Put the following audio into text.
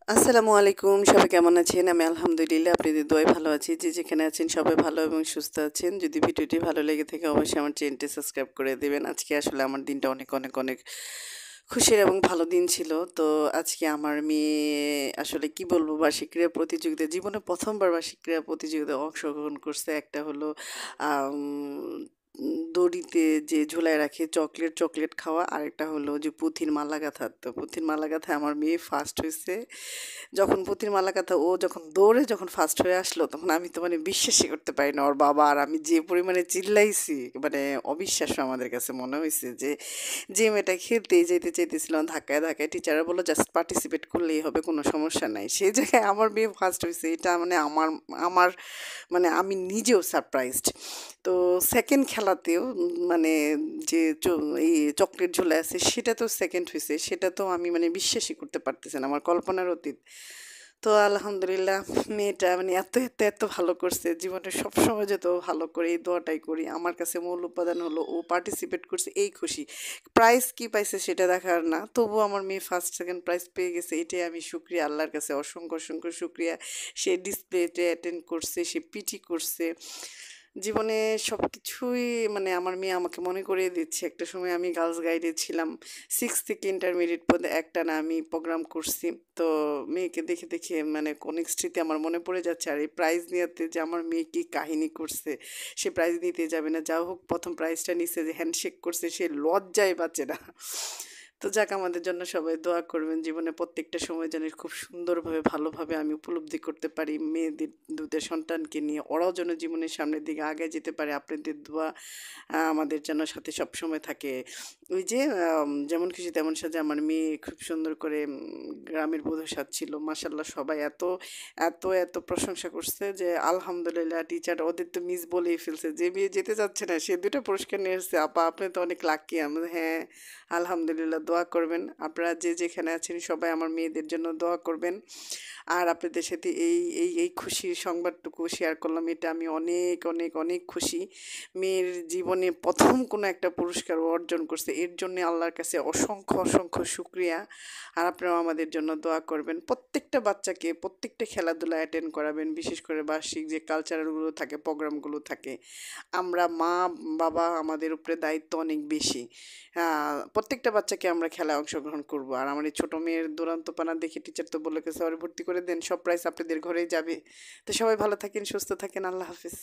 আসসালামু আলাইকুম, সবাই কেমন আছেন? আমি আলহামদুলিল্লাহ আপনাদের দোয়ায় ভালো আছি। যে যেখানে আছেন সবাই ভালো এবং সুস্থ আছেন। যদি ভিডিওটি ভালো লেগে থাকে অবশ্যই আমার চ্যানেলটি সাবস্ক্রাইব করে দেবেন। আজকে আসলে আমার দিনটা অনেক, অনেক, অনেক খুশির এবং ভালো দিন ছিল। তো আজকে আমার মেয়ে আসলে কি বলবো বার্ষিক ক্রীড়া প্রতিযোগিতায় জীবনে ১ম বার বার্ষিক ক্রীড়া প্রতিযোগিতায় অংশগ্রহণ করছে। একটা হলো আম দড়িতে যে ঝুলায় রাখে চকলেট খাওয়া। আরেকটা হলো যে পুঁথির মালা গাঁথা। তো পুঁথির মালা গাঁথায় আমার মেয়ে ফার্স্ট হইছে। যখন পুঁথির মালা গাঁথা ও যখন দৌড়ে যখন ফার্স্ট হয়ে আসলো তখন আমি তো মানে বিশ্বাসই করতে পারি না। ওর বাবা আর আমি যে পরিমাণে চিল্লাইছি মানে অবিশ্বাস্য আমাদের কাছে মনে হইছে যে মেয়েটা খেলতেই যেতে চাইতেছিল ধাক্কায় টিচাররা বলল জাস্ট পার্টিসিপেট করলেই হবে, কোনো সমস্যা নাই। সেই জায়গায় আমার মেয়ে ফার্স্ট হইছে। এটা মানে আমার আমার মানে আমি নিজেও সারপ্রাইজড। তো সেকেন্ড খেলাতেও মানে যে এই চকলেট ঝোলা আছে সেটাতেও সেকেন্ড হইছে। সেটা তো আমি মানে বিশ্বাসই করতে পারতেছি না। আমার কল্পনার অতীত। তো আলহামদুলিল্লাহ মেয়েটা মানে এত ভালো করছে। জীবনে সবসময় যত ভালো করে এই দোয়াটাই করি। আমার কাছে মূল উপাদান হলো ও পার্টিসিপেট করছে এই খুশি। প্রাইজ কি পাইছে সেটা দেখার না। তবুও আমার মেয়ে ফার্স্ট, সেকেন্ড প্রাইজ পেয়ে গেছে। এটাই আমি শুকরিয়া আল্লাহর কাছে অসংখ্য শুকরিয়া। সে ডিসপ্লেতে অ্যাটেন্ড করছে, সে পিটি করছে। জীবনে সবকিছুই মানে আমার মেয়ে আমাকে মনে করিয়ে দিচ্ছে। একটা সময় আমি গার্লস গাইডে ছিলাম। 6 থেকে ইন্টারমিডিয়েট পর্যন্ত একটানা আমি প্রোগ্রাম করছি। তো মেয়েকে দেখে মানে অনেক স্মৃতি আমার মনে পড়ে যাচ্ছে। আর এই প্রাইজ নেওয়াতে যে আমার মেয়ে কি কাহিনী করছে, সে প্রাইজ নিতে যাবে না। যা হোক ১ম প্রাইজটা নিছে, যে হ্যান্ডশেক করছে সে লজ্জায় বাঁচে না। তো যাক, আমাদের জন্য সবাই দোয়া করবেন। জীবনে প্রত্যেকটা সময় যেন খুব সুন্দরভাবে ভালোভাবে আমি উপলব্ধি করতে পারি মেয়েদের, দুধের সন্তানকে নিয়ে ওরাও যেন জীবনের সামনের দিকে আগায় যেতে পারে। আপনাদের দোয়া আমাদের যেন সাথে সবসময় থাকে। ওই যে যেমন খুশি তেমন সাজে আমার মেয়ে খুব সুন্দর করে গ্রামের বধূ সাজছিল। মাশাআল্লাহ সবাই এত প্রশংসা করছে যে আলহামদুলিল্লাহ। টিচার ওদের তো মিস বলেই ফেলছে। যে মেয়ে যেতে চাচ্ছে না সে ২ টা পুরস্কার নিয়ে এসেছে। আপা আপনি তো অনেক লাকি। আমি হ্যাঁ, আলহামদুলিল্লাহ। দোয়া করবেন। আপনারা যে যেখানে আছেন সবাই আমার মেয়েদের জন্য দোয়া করবেন। আর আপনাদের সাথে এই খুশির সংবাদটুকু শেয়ার করলাম। এটা আমি অনেক খুশি। মেয়ের জীবনে ১ম কোনো একটা পুরস্কার ও অর্জন করছে। এর জন্যে আল্লাহর কাছে অসংখ্য শুকরিয়া। আর আপনারাও আমাদের জন্য দোয়া করবেন। প্রত্যেকটা বাচ্চাকে প্রত্যেকটা খেলাধুলায় অ্যাটেন্ড করাবেন। বিশেষ করে বার্ষিক যে কালচারালগুলো থাকে, প্রোগ্রামগুলো থাকে। আমরা মা-বাবা আমাদের উপরে দায়িত্ব অনেক বেশি। প্রত্যেকটা বাচ্চাকে আমরা খেলায় অংশগ্রহণ করব। আর আমার এই ছোট মেয়ের দুরন্তপনা দেখে টিচার তো বলে গেছে ওরে ভর্তি করে দেন, সব প্রাইজ আপনাদের ঘরেই যাবে। তো সবাই ভালো থাকেন, সুস্থ থাকেন। আল্লাহ হাফেজ।